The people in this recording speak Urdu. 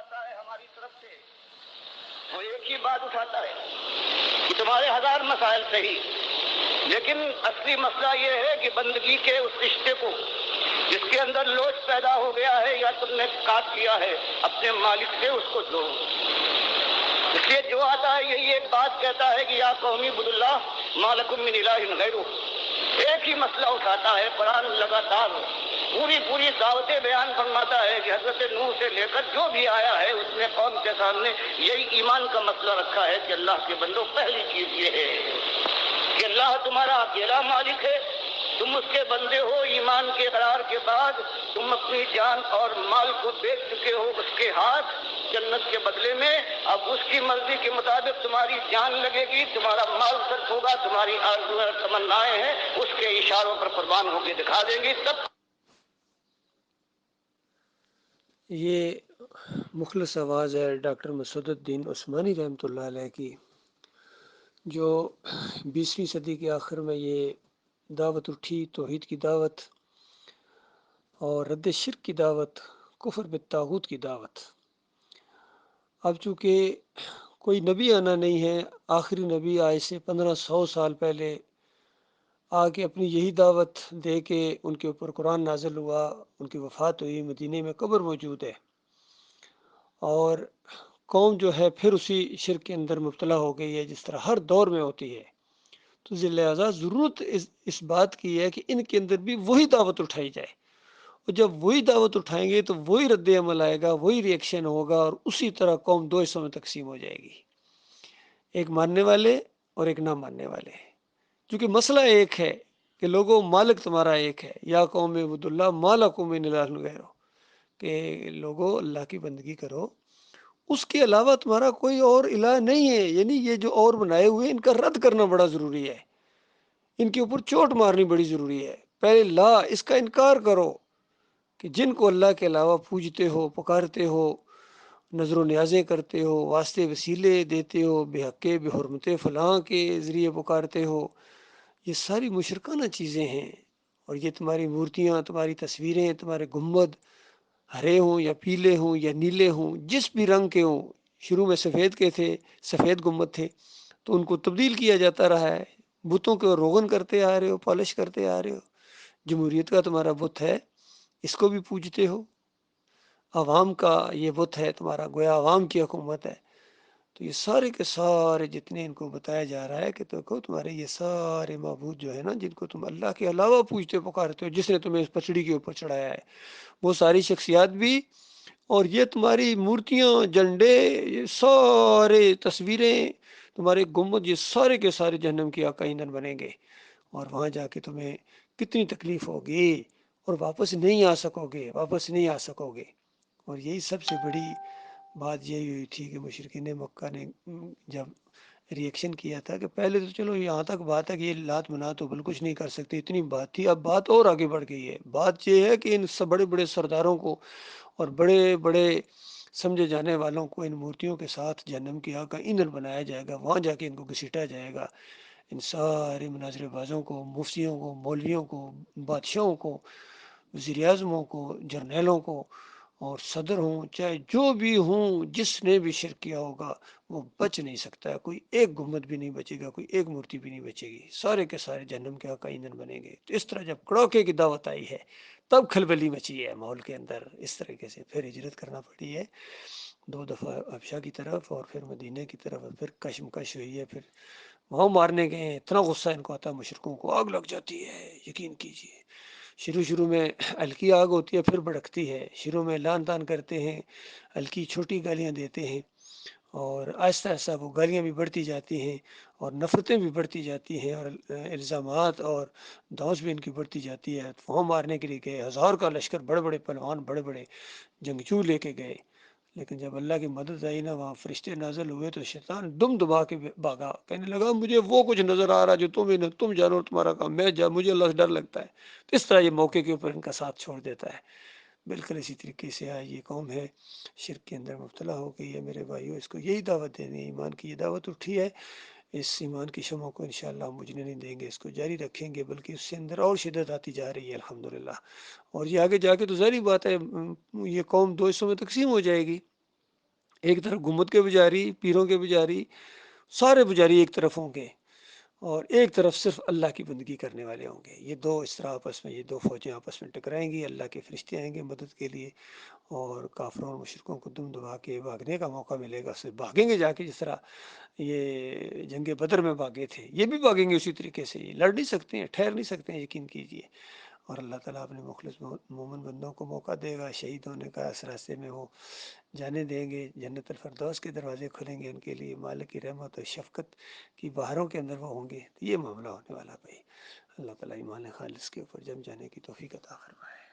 آتا ہے ہماری طرف سے وہ ایک ہی بات اٹھاتا ہے کہ تمہارے ہزار مسائل صحیح، لیکن اصلی مسئلہ یہ ہے کہ بندگی کے اس رشتے کو جس کے اندر لوچ پیدا ہو گیا ہے یا تم نے کاٹ کیا ہے اپنے مالک سے، اس کو دو۔ اس لیے جو آتا ہے یہی ایک بات کہتا ہے کہ یا قومی عبد اللہ ما لکم من الہ غیرہ، ایک ہی مسئلہ اٹھاتا ہے۔ قرآن لگاتار پوری دعوت بیان فرماتا ہے کہ حضرت نوح سے لے کر جو بھی آیا ہے اس نے قوم کے سامنے یہی ایمان کا مسئلہ رکھا ہے کہ اللہ کے بندوں، پہلی چیز یہ ہے کہ اللہ تمہارا اکیلا مالک ہے، تم اس کے بندے ہو۔ ایمان کے اقرار کے بعد تم اپنی جان اور مال کو بیچ چکے ہو اس کے ہاتھ جنت کے بدلے میں۔ اب اس کی مرضی کے مطابق تمہاری جان لگے گی، تمہارا مال خرچ ہوگا، تمہاری آرزویں اور تمنائیں ہیں اس کے اشاروں پر قربان ہو کے دکھا دیں گی۔ تب یہ مخلص آواز ہے ڈاکٹر مسعود الدین عثمانی رحمۃ اللہ علیہ کی، جو 20ویں صدی کے آخر میں یہ دعوت اٹھی، توحید کی دعوت اور رد شرک کی دعوت، کفر بالطاغوت کی دعوت۔ اب چونکہ کوئی نبی آنا نہیں ہے، آخری نبی آئے سے 1500 سال پہلے آ کے اپنی یہی دعوت دے کے ان کے اوپر قرآن نازل ہوا، ان کی وفات ہوئی، مدینے میں قبر موجود ہے، اور قوم جو ہے پھر اسی شرک کے اندر مبتلا ہو گئی ہے جس طرح ہر دور میں ہوتی ہے۔ تو لہٰذا ضرورت اس بات کی ہے کہ ان کے اندر بھی وہی دعوت اٹھائی جائے، اور جب وہی دعوت اٹھائیں گے تو وہی رد عمل آئے گا، وہی ری ایکشن ہوگا، اور اسی طرح قوم دو حصوں میں تقسیم ہو جائے گی، ایک ماننے والے اور ایک نہ ماننے والے۔ کیونکہ مسئلہ ایک ہے کہ لوگوں، مالک تمہارا ایک ہے، یا قوم عبد اللہ ما لکم من الہ غیرہ، کہ لوگوں اللہ کی بندگی کرو، اس کے علاوہ تمہارا کوئی اور الہ نہیں ہے۔ یعنی یہ جو اور بنائے ہوئے ان کا رد کرنا بڑا ضروری ہے، ان کے اوپر چوٹ مارنی بڑی ضروری ہے۔ پہلے لا اس کا انکار کرو کہ جن کو اللہ کے علاوہ پوجتے ہو، پکارتے ہو، نظر و نیازیں کرتے ہو، واسطے وسیلے دیتے ہو، بے حقے بے حرمتے فلاں کے ذریعے پکارتے ہو، یہ ساری مشرکانہ چیزیں ہیں۔ اور یہ تمہاری مورتیاں، تمہاری تصویریں، تمہارے گنبد ہرے ہوں یا پیلے ہوں یا نیلے ہوں، جس بھی رنگ کے ہوں، شروع میں سفید کے تھے، سفید گنبد تھے، تو ان کو تبدیل کیا جاتا رہا ہے۔ بتوں کو روغن کرتے آ رہے ہو، پالش کرتے آ رہے ہو۔ جمہوریت کا تمہارا بت ہے، اس کو بھی پوجتے ہو۔ عوام کا یہ بت ہے تمہارا، گویا عوام کی حکومت ہے۔ تو یہ سارے کے سارے جتنے ان کو بتایا جا رہا ہے کہ دیکھو تمہارے یہ سارے معبود جو ہے نا، جن کو تم اللہ کے علاوہ پوجتے پکارتے ہو، جس نے تمہیں اس پچڑی کے اوپر چڑھایا ہے، وہ ساری شخصیات بھی، اور یہ تمہاری مورتیاں، جھنڈے، یہ سارے تصویریں، تمہارے گنبد، یہ سارے کے سارے جہنم کی آقا ایندھن بنیں گے، اور وہاں جا کے تمہیں کتنی تکلیف ہوگی، اور واپس نہیں آ سکو گے، واپس نہیں آ سکو گے۔ اور یہی سب سے بڑی بات یہی ہوئی تھی کہ مشرکین مکہ نے جب ری ایکشن کیا تھا کہ پہلے تو چلو یہاں تک بات ہے کہ یہ لات منات تو بالکل کچھ نہیں کر سکتے، اتنی بات تھی، اب بات اور آگے بڑھ گئی ہے۔ بات یہ ہے کہ ان سب بڑے بڑے سرداروں کو اور بڑے بڑے سمجھے جانے والوں کو ان مورتیوں کے ساتھ جہنم کی آگ کا ایندھن بنایا جائے گا، وہاں جا کے ان کو گھسیٹا جائے گا۔ ان سارے مناظر بازوں کو، مفتیوں کو، مولویوں کو، بادشاہوں کو، وزیر اعظموں کو، جرنیلوں کو، اور صدر ہوں، چاہے جو بھی ہوں، جس نے بھی شرک کیا ہوگا وہ بچ نہیں سکتا ہے۔ کوئی ایک گنبد بھی نہیں بچے گا، کوئی ایک مورتی بھی نہیں بچے گی، سارے کے سارے جہنم کے آقا ایندھن بنیں گے۔ تو اس طرح جب کڑوکے کی دعوت آئی ہے تب کھلبلی مچی ہے ماحول کے اندر، اس طریقے سے پھر ہجرت کرنا پڑی ہے 2 دفعہ، حبشہ کی طرف اور پھر مدینہ کی طرف، اور پھر کشمکش ہوئی ہے، پھر وہاں مارنے گئے۔ اتنا غصہ ان کو آتا ہے مشرکوں کو، آگ لگ جاتی ہے، یقین کیجیے۔ شروع میں ہلکی آگ ہوتی ہے، پھر بھڑکتی ہے۔ شروع میں لان تان کرتے ہیں، ہلکی چھوٹی گالیاں دیتے ہیں، اور آہستہ آہستہ وہ گالیاں بھی بڑھتی جاتی ہیں، اور نفرتیں بھی بڑھتی جاتی ہیں، اور الزامات اور دھوس بھی ان کی بڑھتی جاتی ہے۔ وہاں مارنے کے لیے گئے، 1000 کا لشکر، بڑے بڑے پہلوان، بڑے بڑے جنگجو لے کے گئے، لیکن جب اللہ کی مدد آئی نا، وہاں فرشتے نازل ہوئے تو شیطان دم دبا کے بھاگا، کہنے لگا مجھے وہ کچھ نظر آ رہا جو تم جانو، تمہارا کام میں مجھے اللہ سے ڈر لگتا ہے۔ تو اس طرح یہ موقع کے اوپر ان کا ساتھ چھوڑ دیتا ہے۔ بالکل اسی طریقے سے آج یہ قوم ہے، شرک کے اندر مبتلا ہو گئی ہے۔ میرے بھائیو، اس کو یہی دعوت دینی ہے، ایمان کی یہ دعوت اٹھی ہے، اس ایمان کی شمع کو انشاءاللہ ہم بجھنے نہیں دیں گے، اس کو جاری رکھیں گے، بلکہ اس سے اندر اور شدت آتی جا رہی ہے الحمدللہ۔ اور یہ آگے جا کے تو ظاہری بات ہے، یہ قوم 2 حصوں میں تقسیم ہو جائے گی، ایک طرف گنبد کے پجاری، پیروں کے پجاری، سارے پجاری ایک طرف ہوں گے، اور ایک طرف صرف اللہ کی بندگی کرنے والے ہوں گے۔ یہ دو اس طرح آپس میں، یہ دو فوجیں آپس میں ٹکرائیں گی، اللہ کے فرشتے آئیں گے مدد کے لیے، اور کافروں اور مشرکوں کو دم دبا کے بھاگنے کا موقع ملے گا، اسے بھاگیں گے جا کے، جس طرح یہ جنگ بدر میں بھاگے تھے، یہ بھی بھاگیں گے اسی طریقے سے، یہ لڑ نہیں سکتے ہیں، ٹھہر نہیں سکتے ہیں، یقین کیجیے۔ اور اللہ تعالیٰ اپنے مخلص مومن بندوں کو موقع دے گا شہید ہونے کا، اس راستے میں وہ جانے دیں گے، جنت الفردوس کے دروازے کھلیں گے ان کے لیے، مالک کی رحمت اور شفقت کی بہاروں کے اندر وہ ہوں گے۔ یہ معاملہ ہونے والا بھائی۔ اللہ تعالیٰ ایمان خالص کے اوپر جم جانے کی توفیق عطا فرمائے۔